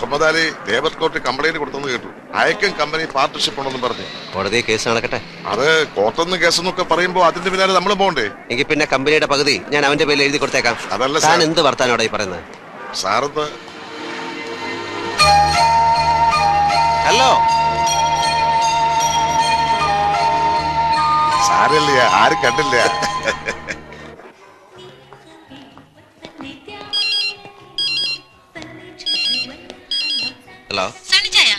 Muhammad Ali labour കോർട്ടിൽ complaint കൊടുത്തെന്ന് കേട്ടു. അയക്കും കമ്പനി പാർട്ണർഷിപ്പ് ഉണ്ടെന്നും പറഞ്ഞു. കോടതി കേസ് നടക്കട്ടെ. അത് കോർട്ടൊന്നും കേസെന്നൊക്കെ പറയുമ്പോ അതിന്റെ പിന്നാലെ നമ്മൾ പോകണ്ടേ? എങ്കിൽ പിന്നെ കമ്പനിയുടെ പകുതി ഞാൻ അവന്റെ പേരിൽ എഴുതി കൊടുത്തേക്കാം. അതല്ല താൻ എന്ത് വർത്താനോടെ ഈ പറയുന്നത്? സാറെന്ന് ഹലോ സാരല്ല, ആരും കണ്ടില്ല. ഹലോ സണിച്ചായ,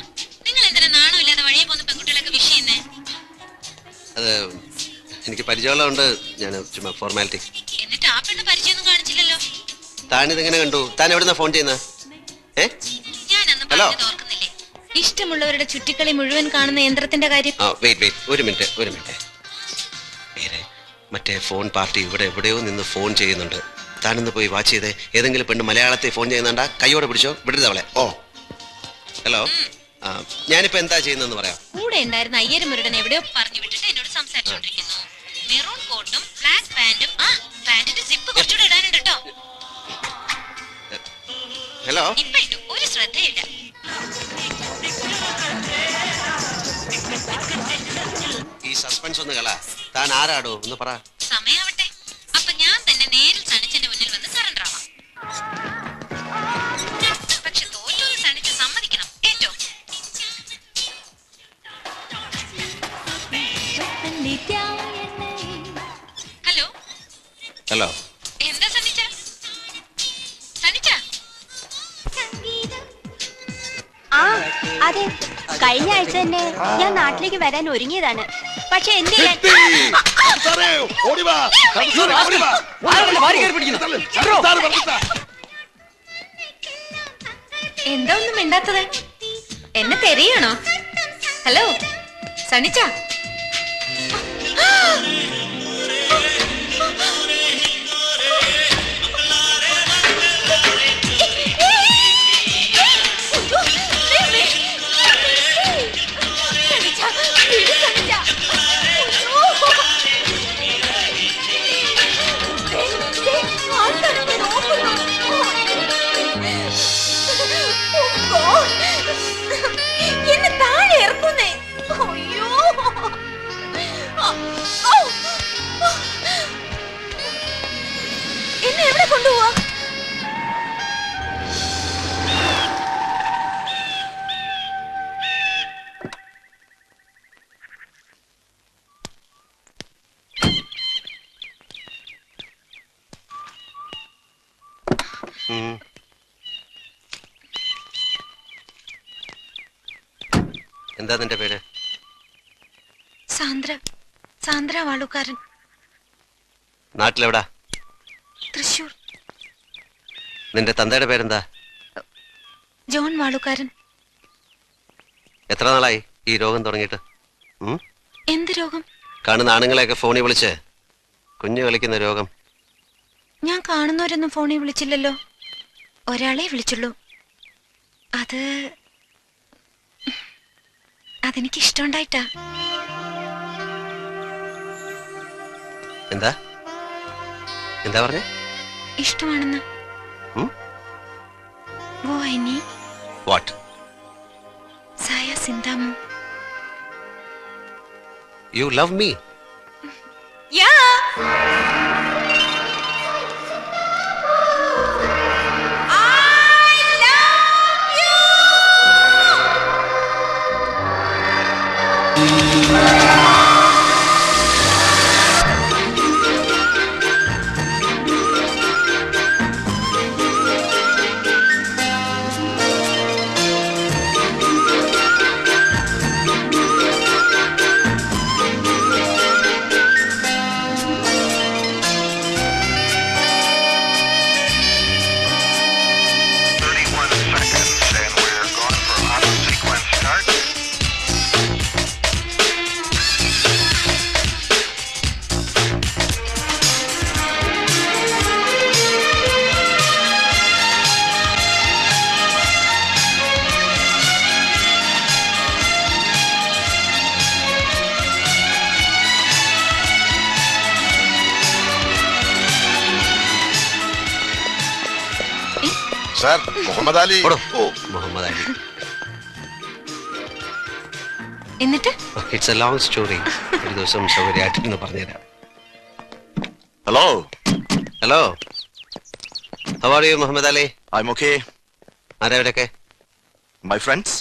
നിങ്ങൾ എന്തിനാ നാണമില്ലാതെ വഴിയെ പോകുന്ന പെൺകുട്ടികളൊക്കെ വിഷ് ചെയ്യുന്നേ? അത് എനിക്ക് പരിചയമുള്ളതുകൊണ്ട് ഞാൻ ചുമ്മാ ഫോർമാലിറ്റി. എന്നിട്ട് ആ പെണ്ണ് പരിചയമൊന്നും കാണിച്ചില്ലല്ലോ. താൻ ഇതെങ്ങനെ കണ്ടു? താൻ എവിടുന്നാ ഫോൺ ചെയ്യുന്നത്? ഞാൻ അന്ന് പറഞ്ഞത് ഓർക്കുന്നില്ലേ? ഇഷ്ടമുള്ളവരുടെ ചുറ്റിക്കളി മുഴുവൻ കാണുന്ന യന്ത്രത്തിന്റെ കാര്യം. വെയിറ്റ് ഒരു മിനിറ്റ്. മറ്റേ ഫോൺ പാർട്ടി ഇവിടെ എവിടെയോ നിന്ന് ഫോൺ ചെയ്യുന്നുണ്ട്. താനൊന്ന് പോയി വാച്ച് ചെയ്തേ. ഏതെങ്കിലും പെണ്ണ് മലയാളത്തിൽ ഫോൺ ചെയ്യുന്നുണ്ടാ കൈയോടെ പിടിച്ചോ, വിടരുത് അവളെ. ഹലോ, ഞാനിപ്പോ എന്താ ചെയ്യുന്നതെന്ന് പറയാം. കൂടെ ഉണ്ടായിരുന്ന അയ്യര് മുരുടൻ എവിടെയോ പറഞ്ഞു വിട്ടിട്ട് എന്നോട് സംസാരിച്ചോണ്ടിരിക്കുന്നു. മെറൂൺ കോട്ടും ബ്ലാക്ക് പാന്റും. പാന്റിന്റെ സിപ്പ് കുറച്ചുകൂടെ ഇടാനുണ്ട് കേട്ടോ. ഹലോ, ഇപ്പൊ ഇട്ടു, ഒരു ശ്രദ്ധയില്ല. ഈ സസ്പെൻസ് ഒന്ന് കള. താൻ ആരാടോ ഒന്ന് പറ. സമയാവട്ടെ, അപ്പൊ ഞാൻ തന്നെ നേരിൽ സണിച്ചന്റെ മുന്നിൽ വന്ന് സറണ്ടർ ആവാം. പക്ഷെ തോറ്റോന്ന് സണിച്ച് സമ്മതിക്കണം. ഏറ്റോ ഹലോ ഹലോ, എന്താ സണിച്ച? അതെ, കഴിഞ്ഞ ആഴ്ച തന്നെ ഞാൻ നാട്ടിലേക്ക് വരാൻ ഒരുങ്ങിയതാണ്. പക്ഷെ എന്ത് എന്താ ഒന്നും മിണ്ടാത്തത്? എന്നെ തെരയാണോ? ഹലോ സണിച്ച, എന്നെ താഴെ ഇറക്കുന്നേ. അയ്യോ, എന്നെ എവിടെ കൊണ്ടുപോവാ? എന്താ നിന്റെ പേര്? സാന്ദ്ര വാളുകാരൻ. നാട്ടിലെവിടാ? തൃശൂർ. നിന്റെ തന്തയുടെ പേരെന്താ? ജോൺ വാളുകാരൻ. എത്ര നാളായി ഈ രോഗം തുടങ്ങിയിട്ട്? എന്ത് രോഗം? കാണുന്ന ആണുങ്ങളെയൊക്കെ ഫോണിൽ വിളിച്ച് കുഞ്ഞു കളിക്കുന്ന രോഗം. ഞാൻ കാണുന്നവരൊന്നും ഫോണിൽ വിളിച്ചില്ലല്ലോ. ഒരാളെ വിളിച്ചുള്ളൂ. അതെനിക്ക് ഇഷ്ടമുണ്ടായിട്ടാ. എന്താ പറഞ്ഞേ? ഇഷ്ടമാണെന്ന്. वो है नी What? Saya Sindamu. You love me? Yeah. Sir Muhammad Ali. ഓടോ. മുഹമ്മദ് അലി. എന്നിട്ട് ഇറ്റ്സ് എ ലോങ് സ്റ്റോറി. ഒരു ദിവസം സൗകര്യമായിട്ടൊന്ന് പറഞ്ഞുതരാം. Hello. Hello, how are you Muhammad Ali? I'm okay. ആരവരൊക്കെ? My friends?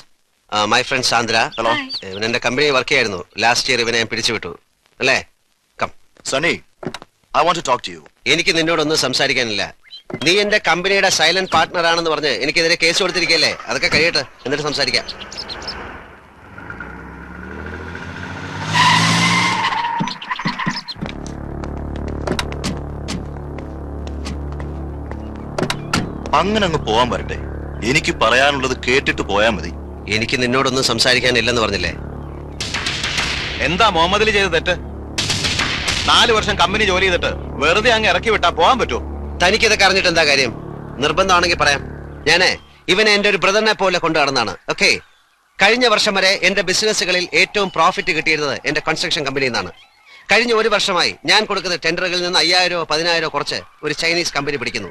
My friend Sandra. Hello. ഇവൻ എന്റെ കമ്പനി വർക്ക് ചെയ്യായിരുന്നു. ലാസ്റ്റ് ഇയർ ഇവനെ ഞാൻ പിടിച്ചുവിട്ടു അല്ലേ? Come. Sunny, I want to talk to you. എനിക്ക് നിന്നോടൊന്നും സംസാരിക്കാനില്ല. നീ എന്റെ കമ്പനിയുടെ സൈലന്റ് പാർട്ട്ണർ ആണെന്ന് പറഞ്ഞ് എനിക്കെതിരെ കേസ് കൊടുത്തിരിക്കല്ലേ? അതൊക്കെ കഴിയട്ടെ, എന്നിട്ട് സംസാരിക്കാം. അങ്ങനെ അങ്ങ് പോവാൻ വരട്ടെ. എനിക്ക് പറയാനുള്ളത് കേട്ടിട്ട് പോയാ മതി. എനിക്ക് നിന്നോടൊന്നും സംസാരിക്കാനില്ലെന്ന് പറഞ്ഞില്ലേ? എന്താ മുഹമ്മദ് അലി ചെയ്ത തെറ്റ്? 4 വർഷം കമ്പനി ജോലി ചെയ്തിട്ട് വെറുതെ അങ്ങ് ഇറക്കി വിട്ടാ പോകാൻ പറ്റുമോ? തനിക്കിതൊക്കെ അറിഞ്ഞിട്ട് എന്താ കാര്യം? നിർബന്ധമാണെങ്കിൽ പറയാം. ഞാനേ ഇവനെ എന്റെ ഒരു ബ്രദറിനെ പോലെ കൊണ്ടു നടന്നാണ്. ഓക്കെ, കഴിഞ്ഞ വർഷം വരെ എന്റെ ബിസിനസ്സുകളിൽ ഏറ്റവും പ്രോഫിറ്റ് കിട്ടിയിരുന്നത് എന്റെ കൺസ്ട്രക്ഷൻ കമ്പനിയിൽ നിന്നാണ്. കഴിഞ്ഞ 1 വർഷമായി ഞാൻ കൊടുക്കുന്ന ടെൻഡറുകളിൽ നിന്ന് 5000 10,000 കുറച്ച് ഒരു ചൈനീസ് കമ്പനി പിടിക്കുന്നു.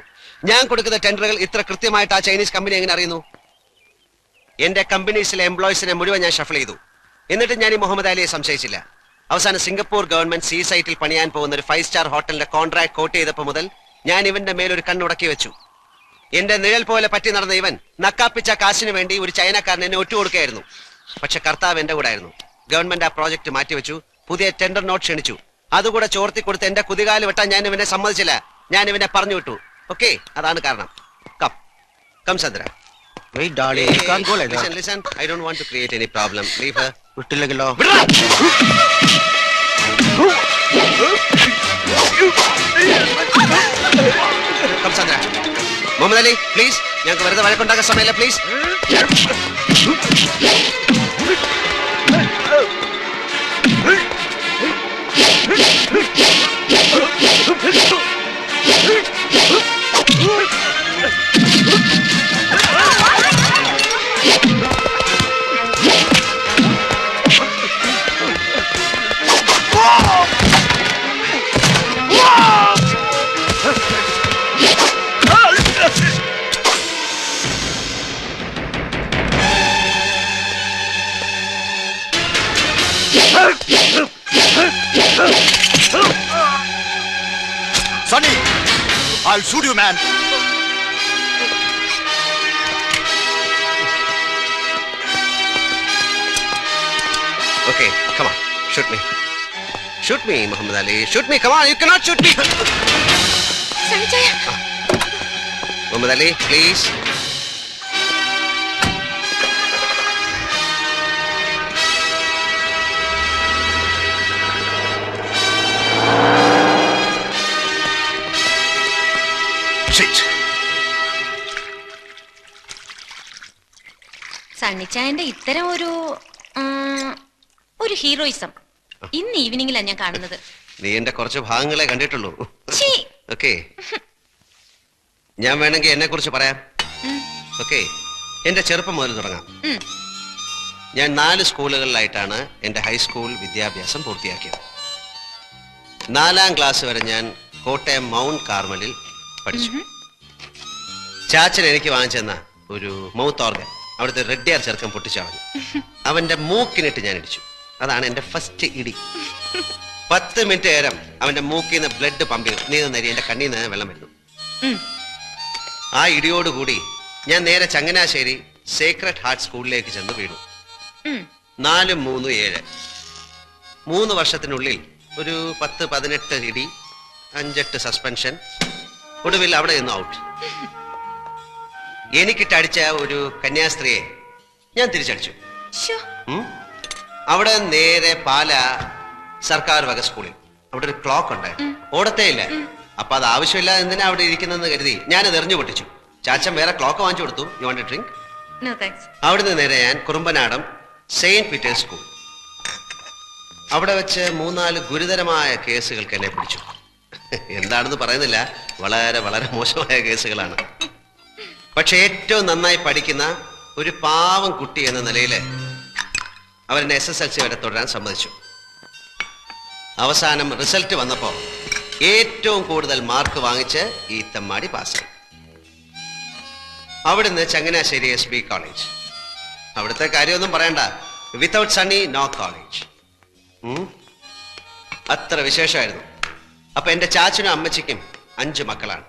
ഞാൻ കൊടുക്കുന്ന ടെൻഡറുകൾ ഇത്ര കൃത്യമായിട്ട് ആ ചൈനീസ് കമ്പനി എങ്ങനെ അറിയുന്നു? എന്റെ കമ്പനീസിലെ എംപ്ലോയീസിനെ മുഴുവൻ ഞാൻ ഷഫിൾ ചെയ്തു. എന്നിട്ട് ഞാൻ ഈ മുഹമ്മദ് അലിയെ സംശയിച്ചില്ല. അവസാനം സിംഗപ്പൂർ ഗവൺമെന്റ് സീ സൈറ്റിൽ പണിയാൻ പോകുന്ന ഒരു 5 സ്റ്റാർ ഹോട്ടലിന്റെ കോൺട്രാക്ട് കോട്ട് ചെയ്തപ്പോൾ മുതൽ ഞാൻ ഇവന്റെ മേലൊരു കണ്ണുടക്കി വെച്ചു. എന്റെ നിഴൽ പോലെ പറ്റി നടന്ന ഇവൻ നക്കാപ്പിച്ച കാശിന് വേണ്ടി ഒരു ചൈനക്കാരൻ എന്നെ ഒറ്റുകൊടുക്കുകയായിരുന്നു. പക്ഷെ കർത്താവ് എന്റെ കൂടെ ആയിരുന്നു. ഗവൺമെന്റ് ആ പ്രോജക്ട് മാറ്റിവെച്ചു. പുതിയ ടെൻഡർ നോട്ട് ക്ഷണിച്ചു. അതുകൂടെ ചോർത്തി കൊടുത്ത് എന്റെ കുതികാല് വെട്ടാൻ ഞാൻ ഇവനെ സമ്മതിച്ചില്ല. ഞാൻ ഇവനെ പറഞ്ഞു വിട്ടു. ഓക്കെ, അതാണ് കാരണം. Come come Chandra. Wait, darling, you can't go like that. Listen, I don't want to create any problem. Leave her. വിട്ടില്ലെങ്കിലോ? Come, Sandra. Muhammad Ali, please. ഞങ്ങൾക്ക് വെറുതെ വഴക്കുണ്ടാക്കാൻ സമയമില്ല, please. Sunny, I'll shoot you, man. Okay, come on. Shoot me. Shoot me, Muhammad Ali. Shoot me. Come on, you cannot shoot me. സണിച്ചായ, Muhammad Ali, please. Shit. സണ്ണിച്ചായന്റെ ഇത്തരം ഒരു heroism ഇന്ന് ഈവനിങ്ങിലാണ് ഞാൻ കാണുന്നത്. നീ എന്റെ കുറച്ച് ഭാഗങ്ങളെ കണ്ടിട്ടുള്ളൂ. ഛീ. ഓക്കെ, ഞാൻ വേണമെങ്കിൽ എന്നെ കുറിച്ച് പറയാം. ഓക്കെ, എന്റെ ചെറുപ്പം മുതൽ തുടങ്ങാം. ഉം. ഞാൻ 4 സ്കൂളുകളിലായിട്ടാണ് എന്റെ ഹൈസ്കൂൾ വിദ്യാഭ്യാസം പൂർത്തിയാക്കിയത്. 4ാം ക്ലാസ് വരെ ഞാൻ കോട്ടയം മൗണ്ട് കാർമലിൽ പഠിച്ചു. ചാച്ചൻ എനിക്ക് വാങ്ങിച്ചെന്ന ഒരു മൗത്ത് ഓർഗൻ അവിടുത്തെ റെഡ്ഡിയാർ ചെറുക്കൻ പൊട്ടിച്ചളഞ്ഞു. അവന്റെ മൂക്കിനിട്ട് ഞാൻ ഇടിച്ചു. അതാണ് എന്റെ ഫസ്റ്റ് ഇടി. 10 മിനിറ്റ് നേരം അവന്റെ മൂക്കിൽ നിന്ന് ബ്ലഡ് പമ്പ് ചെയ്തു. നീ നരി എന്റെ കണ്ണിൽ നിന്ന് വെള്ളം വരുന്നു. ആ ഇടിയോടുകൂടി ഞാൻ നേരെ ചങ്ങനാശ്ശേരി സേക്രഡ് ഹാർട്ട് സ്കൂളിലേക്ക് ചെന്ന് വീണു. 4 3 7 3 വർഷത്തിനുള്ളിൽ ഒരു 10-18 ഇടി, 5-8 സസ്പെൻഷൻ. ഒടുവിൽ അവിടെ നിന്ന് ഔട്ട്. എനിക്കിട്ടടിച്ച ഒരു കന്യാസ്ത്രീയെ ഞാൻ തിരിച്ചടിച്ചു. ശ്ശോ. അവിടെ നേരെ പാല സർക്കാർ വക സ്കൂളിൽ അവിടെ ഒരു ക്ലോക്ക് ഉണ്ടായിരുന്നു. ഓടത്തേ ഇല്ല. അപ്പൊ അത് ആവശ്യമില്ല എന്തിനാ അവിടെ ഇരിക്കുന്നെന്ന് കരുതി ഞാനത് എറിഞ്ഞു പൊട്ടിച്ചു. ചാച്ചൻ വേറെ ക്ലോക്ക് വാങ്ങിച്ചു കൊടുത്തു. You want a drink? No thanks. അവിടുന്ന് നേരെ ഞാൻ കുറുമ്പനാടം സെയിന്റ് പീറ്റേഴ്സ് സ്കൂൾ. അവിടെ വെച്ച് 3-4 ഗുരുതരമായ കേസുകൾക്ക് എന്നെ പിടിച്ചു. എന്താണെന്ന് പറയുന്നില്ല, വളരെ വളരെ മോശമായ കേസുകളാണ്. പക്ഷെ ഏറ്റവും നന്നായി പഠിക്കുന്ന ഒരു പാവം കുട്ടി എന്ന നിലയിൽ അവരെന്നെ SSLC വരെ തുടരാൻ സമ്മതിച്ചു. അവസാനം റിസൾട്ട് വന്നപ്പോൾ ഏറ്റവും കൂടുതൽ മാർക്ക് വാങ്ങിച്ച് ഈ തെമ്മാടി പാസ്സായി. അവിടുന്ന് ചങ്ങനാശ്ശേരി SB കോളേജ്. അവിടുത്തെ കാര്യമൊന്നും പറയണ്ട. Without Sunny no college. അത്ര വിശേഷമായിരുന്നു. അപ്പൊ എന്റെ ചാച്ചനും അമ്മച്ചിക്കും 5 മക്കളാണ്.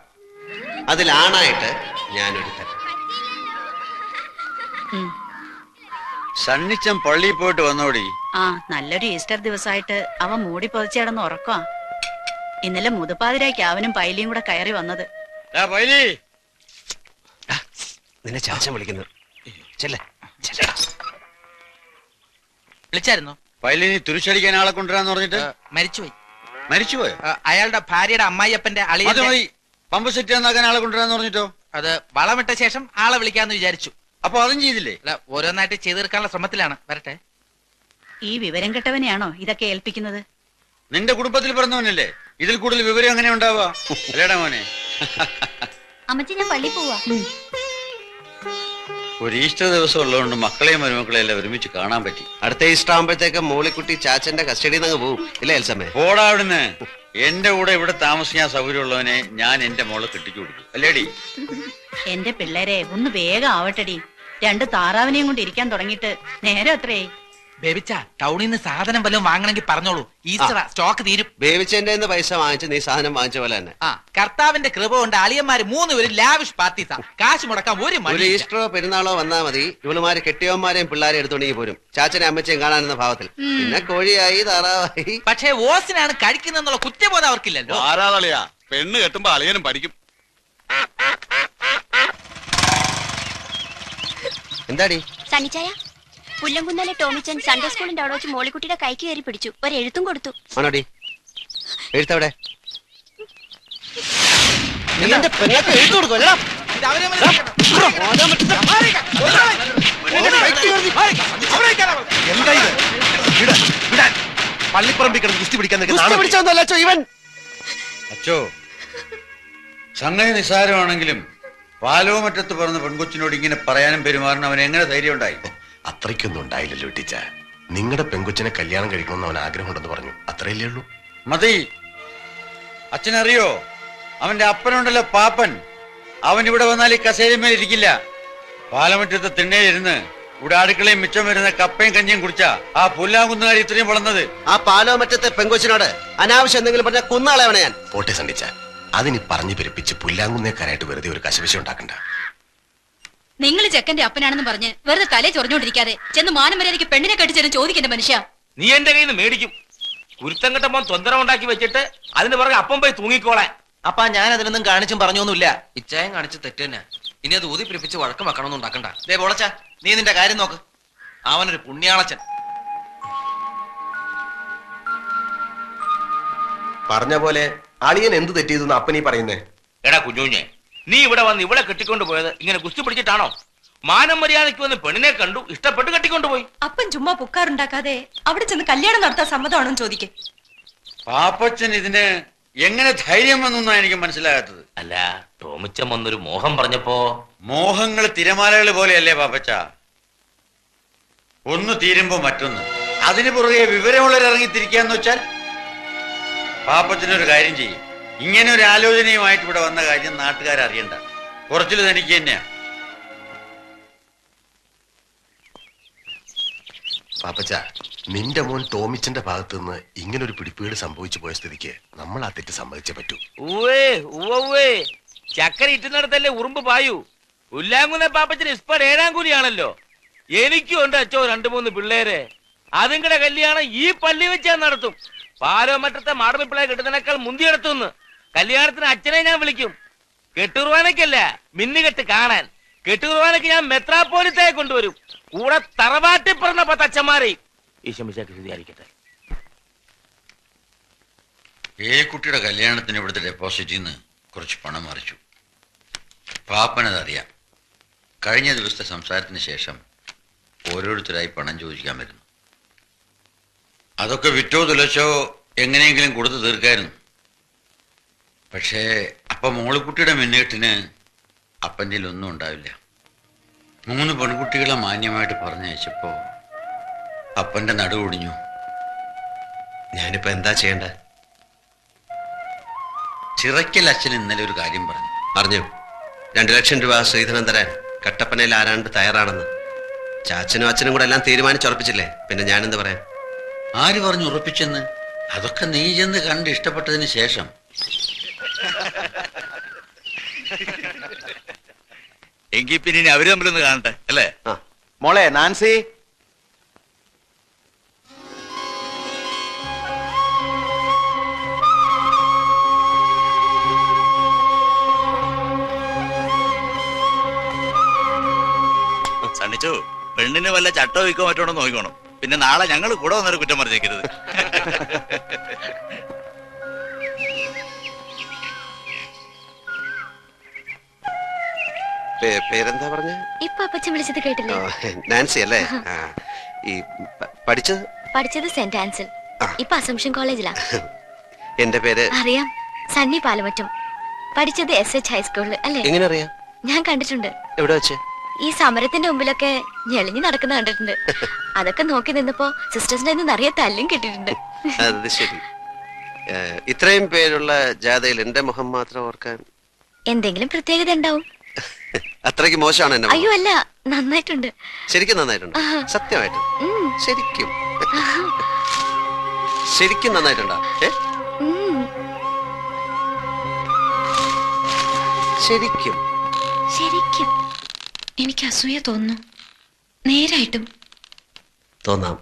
അതിലാണായിട്ട് ഞാനൊരുത്തൻ. സണ്ണിച്ചൻ പള്ളിയിൽ പോയിട്ട് വന്നോടി. ആ, നല്ലൊരു ഈസ്റ്റർ ദിവസമായിട്ട് അവൻ മൂടി പൊതിച്ചടന്ന് ഉറക്കമാ. ഇന്നലെ മുതുപ്പാതിരായ്ക്ക് അവനും പൈലിയും കൂടെ കയറി വന്നത്. നിന്നെ ചാച്ചൻ വിളിക്കുന്നു. വിളിച്ചായിരുന്നോ? പൈലിനി തുരിശടിക്കാൻ ആളെ കൊണ്ടുവരാന്ന് പറഞ്ഞിട്ട് മരിച്ചുപോയി. മരിച്ചുപോയോ? അയാളുടെ ഭാര്യയുടെ അമ്മായിയപ്പന്റെ അത് മതി. പമ്പ് സെറ്റ് നന്നാക്കാൻ ആളെ കൊണ്ടുവരാന്ന് പറഞ്ഞിട്ടോ? അത് വളമിട്ട ശേഷം ആളെ വിളിക്കാന്ന് വിചാരിച്ചു. അപ്പൊ അതും ചെയ്തില്ലേ? അല്ല, ഓരോന്നായിട്ട് ചെയ്തു തീർക്കാനുള്ള ശ്രമത്തിലാണ്. വരട്ടെ. ഈ വിവരം കെട്ടവനെയാണോ ഇതൊക്കെ ഏൽപ്പിക്കുന്നത്? നിന്റെ കുടുംബത്തിൽ പറഞ്ഞവനല്ലേ? ഇതിൽ കൂടുതൽ വിവരം എങ്ങനെ ഉണ്ടാവുക? അല്ലേടാ മോനെ? അമ്മച്ചി ഞാൻ പള്ളി പോവാ. ഒരു ഈസ്റ്റർ ദിവസം ഉള്ളതുകൊണ്ട് മക്കളെയും മരുമക്കളെയും എല്ലാം ഒരുമിച്ച് കാണാൻ പറ്റി. അടുത്ത ഈസ്റ്റർ ആകുമ്പോഴത്തേക്ക് മോളിക്കുട്ടി ചാച്ചന്റെ കസ്റ്റഡിയിൽ നിന്ന് പോവും ഇല്ലേ എൽസമ്മേ? പോടാ അവിടുന്ന്. എന്റെ കൂടെ ഇവിടെ താമസിക്കാൻ സൗകര്യമുള്ളവനെ ഞാൻ എന്റെ മോളെ കെട്ടിച്ചു കൊടുക്കും. അല്ലേടി? എന്റെ പിള്ളേരെ ഒന്ന് വേഗം ആവട്ടടി. 2 താറാവിനെയും കൊണ്ട് ഇരിക്കാൻ തുടങ്ങിയിട്ട് നേരം എത്രയായി? ബേബിച്ച, ടൗണിൽ നിന്ന് സാധനം വല്ലതും വാങ്ങണമെങ്കിൽ പറഞ്ഞോളൂ. ഈസ്റ്റർ സ്റ്റോക്ക് തീരും. ബേബിച്ചെന്റെ പൈസ വാങ്ങിച്ച് നീ സാധനം വാങ്ങിച്ച പോലെ തന്നെ. ആ, കർത്താവിന്റെ കൃപ കൊണ്ട് അളിയന്മാര് 3 പേരും ലാവിഷ് പാർട്ടീസാ. കാശ് മുടക്കാൻ ഒരു ഈസ്റ്ററോ പെരുന്നാളോ വന്നാ മതി, ഇവളുമാര് കെട്ടിയവന്മാരെയും പിള്ളേരെ എടുത്തോണ്ടെങ്കിൽ പോരും. ചാച്ചനെ അമ്മച്ചയും കാണാനെന്ന ഭാവത്തിൽ. പിന്നെ കോഴിയായി താറാവായി. പക്ഷേ ഓസിനാണ് കഴിക്കുന്നുള്ള കുറ്റബോധം അവർക്കില്ലല്ലോ. ആരാതളിയാ പെണ്ണ് കെട്ടുമ്പോ അളിയനും പഠിക്കും. എന്താടി സണ്ണിച്ചായ, പുല്ലംകുന്നാലെ ടോമിച്ചൻ സൺഡേ സ്കൂളിന്റെ അവിടെ വെച്ച് മോളിക്കുട്ടിയുടെ കൈക്ക് കയറി പിടിച്ചു. ഒരു എഴുത്തും കൊടുത്തു. ആണോടി? എഴുത്തവിടെ? ഇത് അവരെ പള്ളിപ്പറമ്പിൽ കിടന്ന് ഗുസ്തി പിടിക്കാൻ അച്ചോ, സംഗതി നിസ്സാരമാണെങ്കിലും പാലോമറ്റത്ത് പറഞ്ഞ പെൺകൊച്ചിനോട് ഇങ്ങനെ പറയാനും പെരുമാറാനും അവൻ എങ്ങനെ ധൈര്യം ഉണ്ടായി? അത്രയ്ക്കൊന്നും ഉണ്ടായില്ലല്ലോ ടീച്ച. നിങ്ങളുടെ പെങ്കൊച്ചിനെ കല്യാണം കഴിക്കണമെന്ന് അവൻ ആഗ്രഹമുണ്ടെന്ന് പറഞ്ഞു. അത്രയല്ലേ ഉള്ളൂ. മതി. അച്ഛനറിയോ, അവന്റെ അപ്പനുണ്ടല്ലോ പാപ്പൻ, അവൻ ഇവിടെ വന്നാൽ ഈ കസേരമേൽ ഇരിക്കില്ല. പാലമറ്റത്ത് തിണ്ണയിലിരുന്ന് ഇവിടെ അടുക്കളയും മിച്ചം വരുന്ന കപ്പയും കഞ്ഞിയും കുടിച്ചാ ആ പുല്ലാങ്കുന്നുകാരി ഇത്രയും വളർന്നത്. ആ പാലോ മറ്റത്തെ പെങ്കൊച്ചിനോട് അനാവശ്യം എന്തെങ്കിലും പറഞ്ഞാൽ കുന്നാളെവണ ഞാൻ. പോട്ടെ സണ്ടിച്ച, അതിനി പറഞ്ഞു പെരുപ്പിച്ച് പുല്ലാങ്കുന്നേക്കാരായിട്ട് വെറുതെ ഒരു കശവിശ ഉണ്ടാക്കണ്ട. നിങ്ങൾ ചെക്കന്റെ അപ്പനാണെന്ന് പറഞ്ഞ് വെറുതെ തലേ ചൊറിഞ്ഞോണ്ടിരിക്കാതെ ചെന്ന് മാനം വരെ എനിക്ക് പെണ്ണിനെ കെട്ടിച്ചേരും ചോദിക്കണ്ട മനുഷ്യ. നീ എന്റെ കയ്യിൽ നിന്ന് മേടിക്കും. കുരുത്തം കെട്ടപ്പം തൊന്തരം ഉണ്ടാക്കി വെച്ചിട്ട് അതിന് പുറകെ അപ്പം പോയി തൂങ്ങിക്കോളാൻ. അപ്പാ ഞാൻ അതിനൊന്നും കാണിച്ചും പറഞ്ഞൊന്നുമില്ല. ഇച്ചായം കാണിച്ച് തെറ്റ് തന്നെ. ഇനി അത് ഊതി പിടിപ്പിച്ച് വഴക്കം വെക്കണമെന്ന് ഉണ്ടാക്കണ്ട. ദേ ബോളച്ച, നീ നിന്റെ കാര്യം നോക്ക്. അവനൊരു പുണ്യാളച്ചൻ. പറഞ്ഞ പോലെ അളിയൻ എന്ത് തെറ്റിയതെന്ന് അപ്പനീ പറയുന്നേ? എടാ കുഞ്ഞുഞ്ഞെ, നീ ഇവിടെ വന്ന് ഇവിടെ കെട്ടിക്കൊണ്ട് പോയത് ഇങ്ങനെ ഗുസ്തി പിടിച്ചിട്ടാണോ? മാനം മര്യാദയ്ക്ക് വന്ന് പെണ്ണിനെ കണ്ടു, ഇഷ്ടപ്പെട്ട് കെട്ടിക്കൊണ്ടുപോയി. അപ്പൻ ചുമ്മാ പുക്കാറുണ്ടാക്കാതെ അവിടെ ചെന്ന് കല്യാണം നടത്താൻ സമ്മതമാണോ ചോദിക്കേ. പാപ്പച്ചൻ ഇതിന് എങ്ങനെ ധൈര്യം വന്നൊന്നാ എനിക്ക് മനസ്സിലാകാത്തത്. അല്ല, ടോമിച്ചൻ വന്നൊരു മോഹം പറഞ്ഞപ്പോ. മോഹങ്ങൾ തിരമാലകൾ പോലെയല്ലേ പാപ്പച്ച? ഒന്ന് തീരുമ്പോ മറ്റൊന്ന്. അതിന് പുറകെ വിവരമുള്ളവർ ഇറങ്ങിത്തിരിക്കാന്ന് വെച്ചാൽ പാപ്പച്ചനൊരു കാര്യം ചെയ്യും. ഇങ്ങനെ ഒരു ആലോചനയുമായിട്ട് ഇവിടെ വന്ന കാര്യം നാട്ടുകാരറിയണ്ട. കുറച്ചിൽ തനിക്ക് തന്നെയാ. പാപ്പച്ച, നിന്റെ മോൻ ടോമിച്ചന്റെ ഭാഗത്ത് നിന്ന് ഇങ്ങനൊരു പിടിപ്പീട് സംഭവിച്ചു പോയ സ്ഥിതിക്ക് നമ്മൾ ആ തെറ്റ് സമ്മതിച്ചേ പറ്റൂ. ചക്കര ഇറ്റുന്നിടത്തല്ലേ ഉറുമ്പ് പായൂ. ഉല്ലാങ്കുന്ന പാപ്പച്ചന് ഇസ്പട് 7-ാം കൂലിയാണല്ലോ. എനിക്കും ഉണ്ട് അച്ചോ 2-3 പിള്ളേരെ. അതുങ്ങളുടെ കല്യാണം ഈ പള്ളി വെച്ചാൽ നടത്തും. പാലോ മറ്റത്തെ മാടമ്പിപ്പിള്ളയെ കെട്ടുന്നതിനേക്കാൾ മുന്തിയെടുത്തുനിന്ന് കല്യാണത്തിന് അച്ഛനെ ഞാൻ വിളിക്കും. കെട്ടുകുർബാനയ്ക്കല്ല, മിന്നുകെട്ട് കാണാൻ. കെട്ടുകുർബാനയ്ക്ക് ഞാൻ മെത്രാപ്പോലിത്തയെ കൊണ്ടുവരും. കൂടെ തറവാട്ടി പറഞ്ഞ 10 അച്ഛന്മാരെയും. ഈശോമിശിഹായ്ക്ക് സ്തുതിയായിരിക്കട്ടെ. കുട്ടിയുടെ കല്യാണത്തിന് ഇവിടുത്തെ ഡെപ്പോസിറ്റിൽ നിന്ന് കുറച്ച് പണം മറിച്ചു. പാപ്പനതറിയാം. കഴിഞ്ഞ ദിവസത്തെ സംസാരത്തിന് ശേഷം ഓരോരുത്തരായി പണം ചോദിക്കാൻ വരുന്നു. അതൊക്കെ വിറ്റോ തുലച്ചോ എങ്ങനെയെങ്കിലും കൊടുത്തു തീർക്കായിരുന്നു. പക്ഷേ അപ്പം മോളിക്കുട്ടിയുടെ മിന്നേട്ടിന് അപ്പൻ്റെ ഒന്നും ഉണ്ടാവില്ല. 3 പെൺകുട്ടികളെ മാന്യമായിട്ട് പറഞ്ഞയച്ചപ്പോ അപ്പന്റെ നടുവൊടിഞ്ഞു. ഞാനിപ്പോ എന്താ ചെയ്യണ്ട? ചിറക്കൽ അച്ഛൻ ഇന്നലെ ഒരു കാര്യം പറഞ്ഞു. അറിഞ്ഞു? 2 ലക്ഷം രൂപ ശ്രീധരൻ തരാൻ കട്ടപ്പനയിൽ ആരാണ്ട് തയ്യാറാണെന്ന്. ചാച്ചനും അച്ഛനും കൂടെ എല്ലാം തീരുമാനിച്ചുറപ്പിച്ചില്ലേ, പിന്നെ ഞാനെന്ത് പറയാൻ? ആര് പറഞ്ഞു ഉറപ്പിച്ചെന്ന്? അതൊക്കെ നീ ചെന്ന് കണ്ട് ഇഷ്ടപ്പെട്ടതിന് ശേഷം. എങ്കിൽ പിന്നെ അവര് തമ്മിലൊന്ന് കാണട്ടെ അല്ലേ? മോളെ നാൻസി, സണ്ണിച്ചു, പെണ്ണിന് വല്ല ചട്ടോ വിൽക്കോ മറ്റോണോ നോക്കിക്കോണം. പിന്നെ നാളെ ഞങ്ങൾ കൂടെ വന്നൊരു കുറ്റം പറഞ്ഞേക്കരുത്. പേരെന്താ പറഞ്ഞ? ഇപ്പൊ അപ്പച്ചൻ വിളിച്ചത് കേട്ടില്ലേ? നാൻസി അല്ലേ? പഠിച്ചത് സെന്റ് ആൻസൽ, ഇപ്പൊ അസംഷൻ കോളേജിലാ. എന്റെ പേര് അറിയാം, സണ്ണി പാലമറ്റം. പഠിച്ചത് SH ഹൈസ്കൂളിൽ അല്ലേ? എങ്ങനെ അറിയാം? ഞാൻ കണ്ടിട്ടുണ്ട്. എവിടെ വെച്ച്? ഈ സമരത്തിന്റെ മുമ്പിലൊക്കെ ഞെളിഞ്ഞു നടക്കുന്ന കണ്ടിട്ടുണ്ട്. അതൊക്കെ നോക്കി നിന്നപ്പോ സിസ്റ്റേഴ്സിന്റെ നിറയെ തല്ലും കിട്ടിയിട്ടുണ്ട്. അത് ശരി. ഇത്രയും പേരുള്ള ജാഥയിൽ എന്റെ മുഖം മാത്രം ഓർക്കാൻ എന്തെങ്കിലും പ്രത്യേകത ഉണ്ടാവും. അത്രയ്ക്ക് മോശമാണ് എന്നെ? അയ്യോ അല്ല, നന്നായിട്ടുണ്ട്. ശരിക്കും നന്നായിട്ടുണ്ട്. സത്യമായിട്ട് ശരിക്കും ശരിക്കും നന്നായിട്ടുണ്ടോ? ശരിക്കും ശരിക്കും എനിക്ക് അസൂയ തോന്നുന്നു. നേരായിട്ടും തോന്നാം.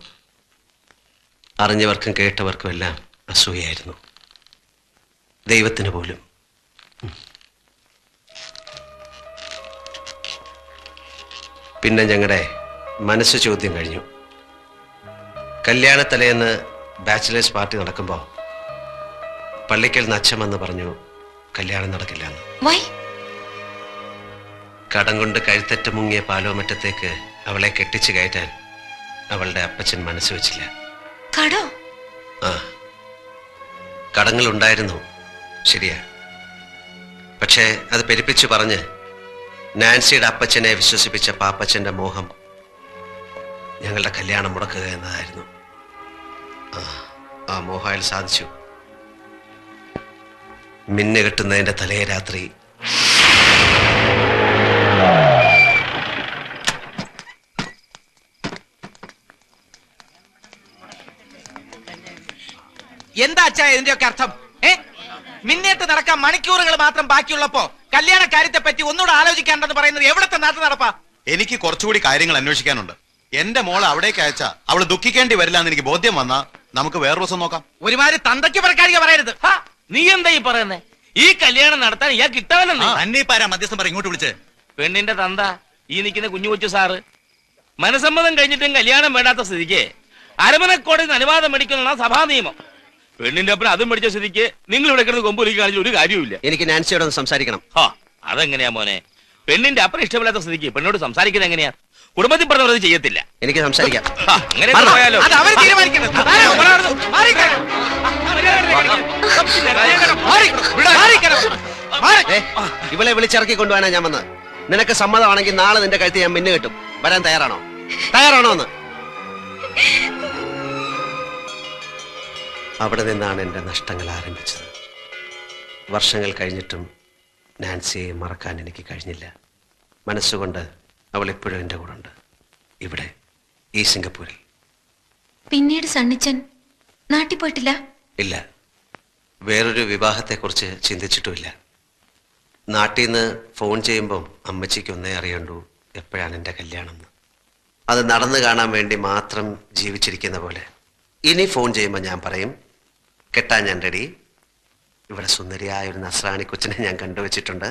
അറിഞ്ഞവർക്കും കേട്ടവർക്കും എല്ലാം അസൂയായിരുന്നു, ദൈവത്തിന് പോലും. പിന്നെ ഞങ്ങളുടെ മനസ്സ് ചോദ്യം കഴിഞ്ഞു. കല്യാണത്തലേന്ന് ബാച്ചിലേഴ്സ് പാർട്ടി നടക്കുമ്പോൾ പള്ളിക്കൽ നച്ചമെന്ന് പറഞ്ഞു കല്യാണം നടക്കില്ലെന്ന്. കടം കൊണ്ട് കഴുത്തറ്റ് മുങ്ങിയ പാലോമറ്റത്തേക്ക് അവളെ കെട്ടിച്ചു കയറ്റാൻ അവളുടെ അപ്പച്ചൻ മനസ്സ് വെച്ചില്ല. ആ, കടങ്ങൾ ഉണ്ടായിരുന്നു, ശരിയാ. പക്ഷേ അത് പെരുപ്പിച്ചു പറഞ്ഞ് നാൻസിയുടെ അപ്പച്ചനെ വിശ്വസിപ്പിച്ച പാപ്പച്ചന്റെ മോഹം ഞങ്ങളുടെ കല്യാണം മുടക്കുക എന്നതായിരുന്നു. ആ മോഹം അയാൾ സാധിച്ചു. മിന്നു കെട്ടുന്നതിന്റെ തലേ രാത്രി എന്താ അച്ഛാ ഇതിന്റെയൊക്കെ അർത്ഥം? മിന്നേറ്റ് നടക്കാൻ മണിക്കൂറുകൾ മാത്രം ബാക്കിയുള്ളപ്പോ കല്യാണ കാര്യത്തെ പറ്റി ഒന്നുകൂടെ ആലോചിക്കാണ്ടെന്ന് പറയുന്നത് എവിടത്തെ നാട്ടു നടപ്പാ? എനിക്ക് കുറച്ചുകൂടി കാര്യങ്ങൾ അന്വേഷിക്കാനുണ്ട്. എന്റെ മോളെ അവിടേക്ക് അയച്ചാ അവള് ദുഃഖിക്കേണ്ടി വരില്ല എന്ന് എനിക്ക് ബോധ്യം വന്നാ നമുക്ക് വേറൊരു ദിവസം നോക്കാം. ഒരുമാതിരി തന്തയ്ക്ക് പറക്കാരിക പറയരുത്. നീ എന്താ ഈ പറയുന്നേ? ഈ കല്യാണം നടത്താൻ ഇയാൾ കിട്ടാവല്ലെന്ന് തന്നെ പാരാ മധ്യസ്ഥം പറ ഇങ്ങോട്ട് വിളിച്ച്. പെണ്ണിന്റെ തന്ത ഈ നിൽക്കുന്ന കുഞ്ഞു കൊച്ചു സാറ് മനസമ്മതം കഴിഞ്ഞിട്ടും കല്യാണം വേണ്ടാത്ത സ്ഥിതിക്ക് അരമനക്കോടതിന് അനുവാദം മേടിക്കുന്ന സഭാ നിയമം. പെണ്ണിന്റെ ഒപ്പം അതും പഠിച്ച സ്ഥിതിക്ക് നിങ്ങൾ ഇവിടെ കിടന്ന് കൊമ്പൊലിക്ക് കാണിച്ച ഒരു കാര്യമില്ല. എനിക്ക് നാൻസിയോട് ഒന്ന് സംസാരിക്കണം. അതെങ്ങനെയാ മോനെ? പെണ്ണിന്റെ അപ്പൻ ഇഷ്ടമില്ലാത്ത സ്ഥിതിക്ക് പെണ്ണോട് സംസാരിക്കുന്നത് എങ്ങനെയാ? കുടുംബത്തിൽ പറഞ്ഞത് ചെയ്യത്തില്ല. എനിക്ക് സംസാരിക്കാം. അങ്ങനെ പോയാലോ? ഇവളെ വിളിച്ചിറക്കി കൊണ്ടുപോകാനാ ഞാൻ വന്നത്. നിനക്ക് സമ്മതമാണെങ്കിൽ നാളെ നിന്റെ കഴുത്ത് ഞാൻ മിന്നു കെട്ടും. വരാൻ തയ്യാറാണോ? തയ്യാറാണോ എന്ന്? അവിടെ നിന്നാണ് എൻ്റെ നഷ്ടങ്ങൾ ആരംഭിച്ചത്. വർഷങ്ങൾ കഴിഞ്ഞിട്ടും നാൻസിയെ മറക്കാൻ എനിക്ക് കഴിഞ്ഞില്ല. മനസ്സുകൊണ്ട് അവൾ എപ്പോഴും എൻ്റെ കൂടെ ഉണ്ട്, ഇവിടെ ഈ സിംഗപ്പൂരിൽ. പിന്നീട് സണ്ണിച്ചൻ നാട്ടിൽ പോയിട്ടില്ല? ഇല്ല, വേറൊരു വിവാഹത്തെക്കുറിച്ച് ചിന്തിച്ചിട്ടുമില്ല. നാട്ടിൽ നിന്ന് ഫോൺ ചെയ്യുമ്പം അമ്മച്ചിക്ക് ഒന്നേ അറിയണ്ടൂ, എപ്പോഴാണ് എൻ്റെ കല്യാണം എന്ന്. അത് നടന്നു കാണാൻ വേണ്ടി മാത്രം ജീവിച്ചിരിക്കുന്ന പോലെ ഇനി ഫോൺ ചെയ്യുമ്പോൾ ഞാൻ പറയും, കെട്ടാൻ ഞാൻ റെഡി. ഇവിടെ സുന്ദരിയായ ഒരു നസ്രാണി കൊച്ചിനെ ഞാൻ കണ്ടുവച്ചിട്ടുണ്ട്,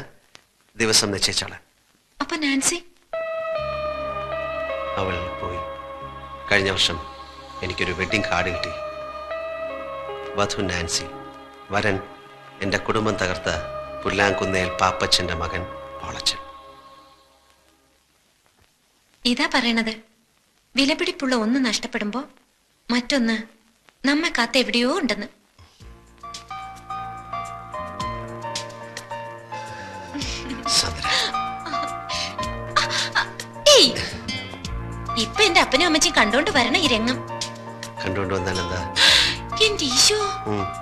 ദിവസം നിശ്ചയിച്ചോളാം. അപ്പൊ നാൻസി? അവൾ പോയി. കഴിഞ്ഞ വർഷം എനിക്കൊരു വെഡിങ് കാർഡ് കിട്ടി. വധു നാൻസി, വരൻ എൻ്റെ കുടുംബം തകർത്ത പുല്ലാങ്കുന്നേൽ പാപ്പച്ചന്റെ മകൻ പോളച്ചൻ. ഇതാ പറയണത്, വിലപിടിപ്പുള്ള ഒന്ന് നഷ്ടപ്പെടുമ്പോ മറ്റൊന്ന് നമ്മെ കാത്ത് എവിടെയോ ഉണ്ടെന്ന്. ഇപ്പൊ എന്റെ അപ്പനും അമ്മച്ചും കണ്ടോണ്ട് വരണ ഈ രംഗം. കണ്ടോണ്ട് വന്നാൽ എന്താ? എന്റെ ഈശോ,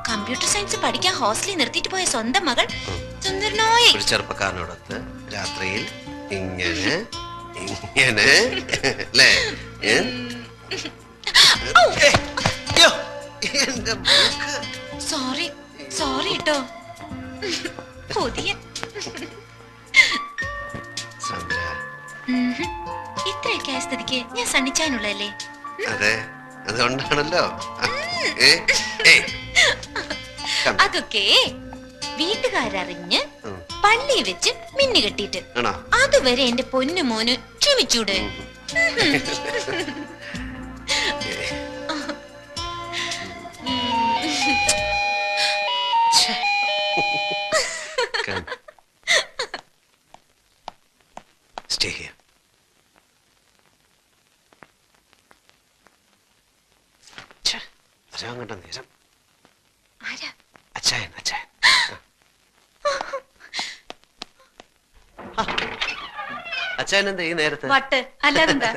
കമ്പ്യൂട്ടർ സയൻസ് പഠിക്കാൻ ഹോസ്റ്റലിൽ നിർത്തിയിട്ട് പോയ സ്വന്തം മകൾ സുന്ദരനായി ഒരു ചെറുപ്പക്കാരനോടൊത്ത് രാത്രിയിൽ ഇങ്ങനെ ഇങ്ങനെ അല്ലേ? എന്റെ മൂക്ക്. സോറി സോറി കേട്ടോ. പുതിയ സന്ദ്ര. ഇത്രയൊക്കെ ആയ സ്ഥിതിക്ക് ഞാൻ സണ്ണിച്ചാനുള്ളതല്ലേ? അതെ, അതുകൊണ്ടാണല്ലോ. അതൊക്കെ വീട്ടുകാരറിഞ്ഞ് പള്ളി വെച്ച് മിന്നു കെട്ടിട്ട് അതുവരെ എന്റെ പൊന്നു മോന് ക്ഷമിച്ചൂടെ? Stay here. വരാൻ കണ്ട നേരം. അച്ചായൻ അച്ചായൻ. അച്ചായൻ എന്താ ഈ നേരത്തെ? വട്ട് അല്ലാതെന്താ?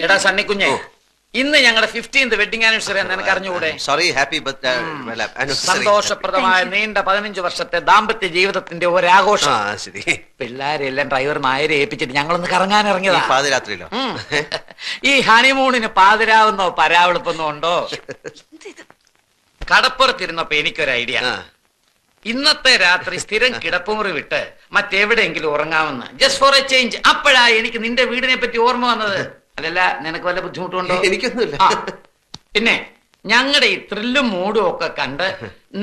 എടാ സണ്ണിക്കുഞ്ഞെ, ഇന്ന് ഞങ്ങളുടെ 15th വെഡിങ് ആനിവേഴ്സറി എന്ന് എനിക്ക് അറിഞ്ഞുകൂടെ? സോറി, ഹാപ്പി സന്തോഷപ്രദമായ നീണ്ട 15 വർഷത്തെ ദാമ്പത്യ ജീവിതത്തിന്റെ ഒരാഘോഷം. ശരി. പിള്ളേരെല്ലാം ഡ്രൈവർ നായരെ ഏൽപ്പിച്ചിട്ട് ഞങ്ങളൊന്ന് കറങ്ങാൻ ഇറങ്ങിയതാ. പാതിരാത്രിയിലോ? ഈ ഹണിമൂണിന് പാതിരാവുന്നോ പരാവെളുപ്പൊന്നോ ഉണ്ടോ? കടപ്പുറത്തിരുന്നപ്പോ എനിക്കൊരു ഐഡിയ. ഇന്നത്തെ രാത്രി സ്ഥിരം കിടപ്പുമുറി വിട്ട് മറ്റെവിടെയെങ്കിലും ഉറങ്ങാമെന്ന്, ജസ്റ്റ് ഫോർ എ ചേഞ്ച്. അപ്പോഴാ എനിക്ക് നിന്റെ വീടിനെ പറ്റി ഓർമ്മ വന്നത്. അതല്ല, നിനക്ക് വല്ല ബുദ്ധിമുട്ടുണ്ടോ? എനിക്കൊന്നുമില്ല. പിന്നെ ഞങ്ങളുടെ ഈ ത്രില്ലും മൂടും ഒക്കെ കണ്ട്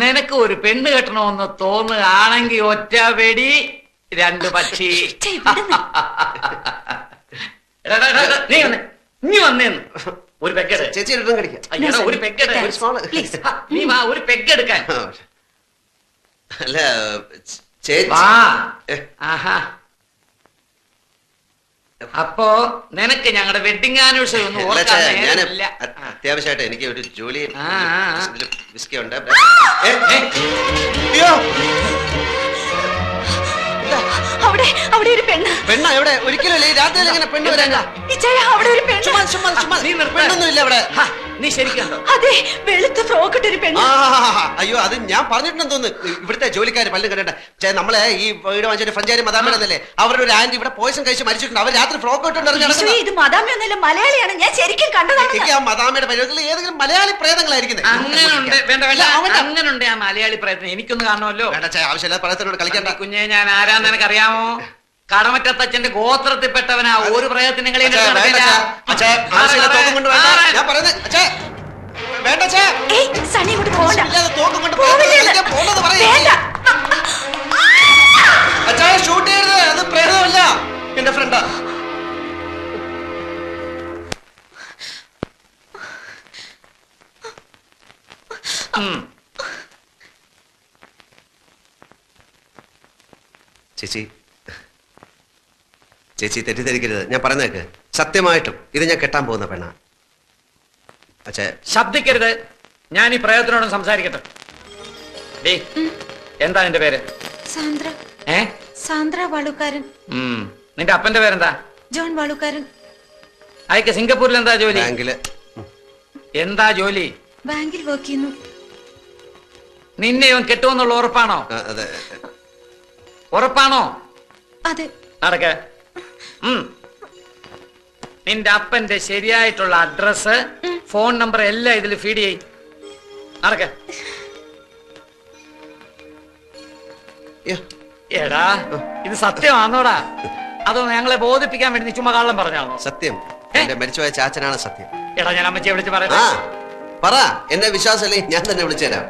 നിനക്ക് ഒരു പെണ്ണ് കെട്ടണമെന്ന് തോന്നുകയാണെങ്കിൽ ഒറ്റ വെടി 2 പക്ഷി. നീ വന്നേ, നീ വന്നേന്ന് ഒരു പെക്കെട്. ചേച്ചി ഒരു പെക്കെട്. നീ വാ, ഒരു പെക്കെടുക്കാൻ. അല്ല ചേച്ചി. ആഹാ, അപ്പോ നിനക്ക് ഞങ്ങളുടെ വെഡിങ് ആനിവേഴ്സറി ഒന്നും ഓർക്കാനില്ല. അത്യാവശ്യമായിട്ട് എനിക്ക് ഒരു ജോലി വിസ്കി ഉണ്ട്. അവിടെ അവിടെ ഒരു പെണ്ണ്. പെണ്ണ എവിടെ? ഒരിക്കലും രാത്രിയിൽ എങ്ങനെ പെണ്ണ് വരാൻ? അവിടെ ഒരു പെണ്ണ്. പെണ്ണൊന്നും ഇല്ല അവിടെ. നീ ശരിക്കുണ്ടോ? അതെ, വെളുത്ത ഫ്രോക്ക് ഇട്ടൊരു പെണ്ണ്. അയ്യോ, അത് ഞാൻ പറഞ്ഞിട്ടുണ്ടെന്ന് തോന്നുന്നു. ഇവിടുത്തെ ജോലിക്കാര് പല്ലും കണ്ടേ. നമ്മളെ ഈ വീട് വാങ്ങിച്ച ഫ്രഞ്ചാരി മദാമേനല്ലേ, അവരുടെ ഒരു ആന്റി ഇവിടെ പോയിസൺ കഴിച്ച് മരിച്ചിട്ടുണ്ട്. അവർ രാത്രി ഫ്രോക്ക് ഇട്ടുണ്ട്. ഇത് മദാമയൊന്നുമല്ല, മലയാളിയാണ്. ഞാൻ ശരിക്കും കണ്ടതാണ്. എനിക്ക് ആ മദാമയുടെ പരിപാടിയിൽ ഏതെങ്കിലും മലയാളി പ്രേതങ്ങളായിരിക്കുന്നത്. അങ്ങനുണ്ട്. വേണ്ട വേണ്ട, അങ്ങനുണ്ട് ആ മലയാളി പ്രേതം. എനിക്കൊന്ന് കാണണമല്ലോ. ആവശ്യമില്ല, പ്രേതത്തിനോട് കളിക്കണ്ട. കുഞ്ഞെ, ഞാൻ ആരാന്ന് നിനക്കറിയാമോ? കടമറ്റത്തച്ഛന്റെ ഗോത്രത്തിൽപ്പെട്ടവനാ. ഒരു പ്രേതത്തിനെ കളി. ഷൂട്ട് ചെയ്യരുത്, അത് പ്രേതമല്ല, എന്റെ ഫ്രണ്ടാ. ചേച്ചി, ചേച്ചി തെറ്റിദ്ധരിക്കരുത്. ഞാൻ പറഞ്ഞേക്ക്, സത്യമായിട്ടും ഇത് ഞാൻ കെട്ടാൻ പോകുന്ന പെണ്ണാ. അച്ഛാ, ശബ്ദിക്കരുത്. ഞാൻ ഈ പ്രേതത്തിനോടും സംസാരിക്കട്ടെ. എന്താ നിന്റെ പേര്? സാന്ദ്ര. സാന്ദ്ര വാളുക്കാരൻ. നിന്റെ അപ്പന്റെ പേരെന്താ? ജോൺ വാളുക്കാരൻ. അയക്ക് സിംഗപ്പൂരിൽ എന്താ ജോലി? ബാങ്കില്. എന്താ ജോലി? ബാങ്കിൽ വർക്ക് ചെയ്യുന്നു. നിന്നെ ഇവൻ കെട്ടുമെന്നുള്ള ഉറപ്പാണോ? അതെ. ഉറപ്പാണോ? അതെ. നടക്ക. നിന്റെ അപ്പന്റെ ശരിയായിട്ടുള്ള അഡ്രസ്, ഫോൺ നമ്പർ എല്ലാം ഇതിൽ ഫീഡ് ചെയ്. നടക്ക. എടാ, ഇത് സത്യമാണോടാ? അതോ ഞങ്ങളെ ബോധിപ്പിക്കാൻ വേണ്ടി നീ ചുമ്മാ കള്ളം പറഞ്ഞാണോ? സത്യം. എന്റെ മരിച്ചുപോയ ചാച്ചനാണ് സത്യം. എടാ, ഞാൻ അമ്മച്ചിയെ വിളിച്ച് പറയാം. പറ, എന്നെ വിശ്വാസമല്ലേ, ഞാൻ തന്നെ വിളിച്ചു തരാം.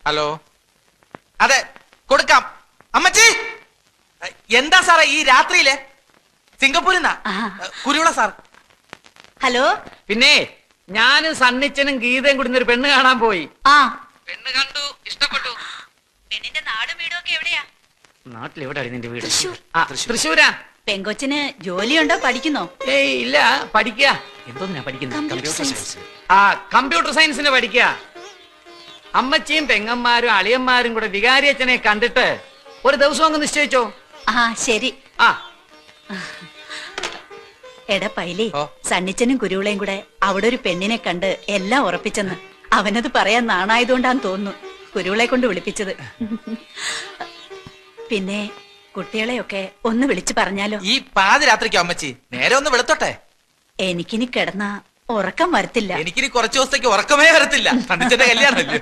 ഹലോ. അതെ, കൊടുക്കാം. അമ്മച്ചി, എന്താ സാറേ ഈ രാത്രിയിലെ? സിംഗപ്പൂരിൽ നിന്നാ, കുരുവിള സാർ. ഹലോ. പിന്നെ ഞാനും സണ്ണിച്ചനും ഗീതയും കൂടി ഒരു പെണ്ണ് കാണാൻ പോയി. പെണ്ണ് കണ്ടു, ഇഷ്ടപ്പെട്ടു. പെണ്ണിന്റെ നാടും വീടും ഒക്കെ എവിടെയാ? നാട്ടിൽ എവിടെയാണ് നിന്റെ വീട്? തൃശ്ശൂരാ. പെങ്കൊച്ചിന് ജോലിയുണ്ടോ? പഠിക്കുന്നോ? ഏയ് ഇല്ല, പഠിക്കുക. എന്തോന്നാ പഠിക്കുന്നത്? കമ്പ്യൂട്ടർ സയൻസിന് പഠിക്കുക. അമ്മച്ചിയും പെങ്ങന്മാരും അളിയന്മാരും കൂടെ വികാരിയച്ഛനെ കണ്ടിട്ട് ഒരു ദിവസം അങ്ങ് നിശ്ചയിച്ചോ? ശരി. എടാ പൈലി, സണ്ണിച്ചനും കുരുവിളയും കൂടെ അവിടെ ഒരു പെണ്ണിനെ കണ്ട് എല്ലാം ഉറപ്പിച്ചെന്ന്. അവനത് പറയാൻ നാണായതുകൊണ്ടാന്ന് തോന്നുന്നു കുരുവിളെ കൊണ്ട് വിളിപ്പിച്ചത്. പിന്നെ കുട്ടികളെയൊക്കെ ഒന്ന് വിളിച്ചു പറഞ്ഞാലോ? ഈ പാതിരാത്രിക്കോ അമ്മച്ചി? നേരെ ഒന്ന് വെളുത്തോട്ടെ. എനിക്കിനി കിടന്ന ഉറക്കം വരത്തില്ല. എനിക്കിനി കുറച്ചു ദിവസത്തേക്ക് ഉറക്കമേ വരത്തില്ല. സണ്ണിച്ചന്റെ കല്യാണമല്ലേ.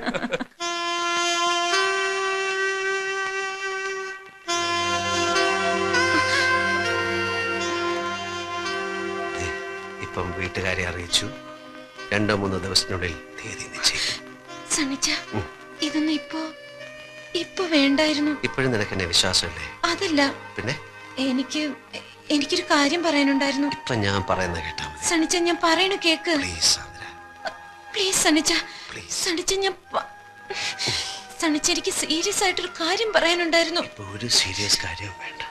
ഇപ്പം വീട്ടുകാരെ അറിയിച്ചു. 2-3 ദിവസത്തിനുള്ളിൽ തീയതി നിശ്ചയിക്കും. സണ്ണിച്ച, ഇതൊന്നും ഇപ്പൊ വേണ്ടായിരുന്നു. ഇപ്പോഴും നിനക്ക് എന്നെ വിശ്വാസമില്ലേ? അതല്ല, പിന്നെ എനിക്കൊരു കാര്യം പറയാനുണ്ടായിരുന്നു. ഇപ്പൊ ഞാൻ പറയുന്ന കേട്ടാ മതി. സണ്ണിച്ച, ഞാൻ പറയണു കേക്ക്. പ്ലീസ് സണ്ണിച്ച, സണ്ണിച്ച, സണ്ണിച്ച, എനിക്ക് സീരിയസ് ആയിട്ടൊരു കാര്യം പറയാനുണ്ടായിരുന്നു. ഒരു സീരിയസ് കാര്യം വേണ്ട.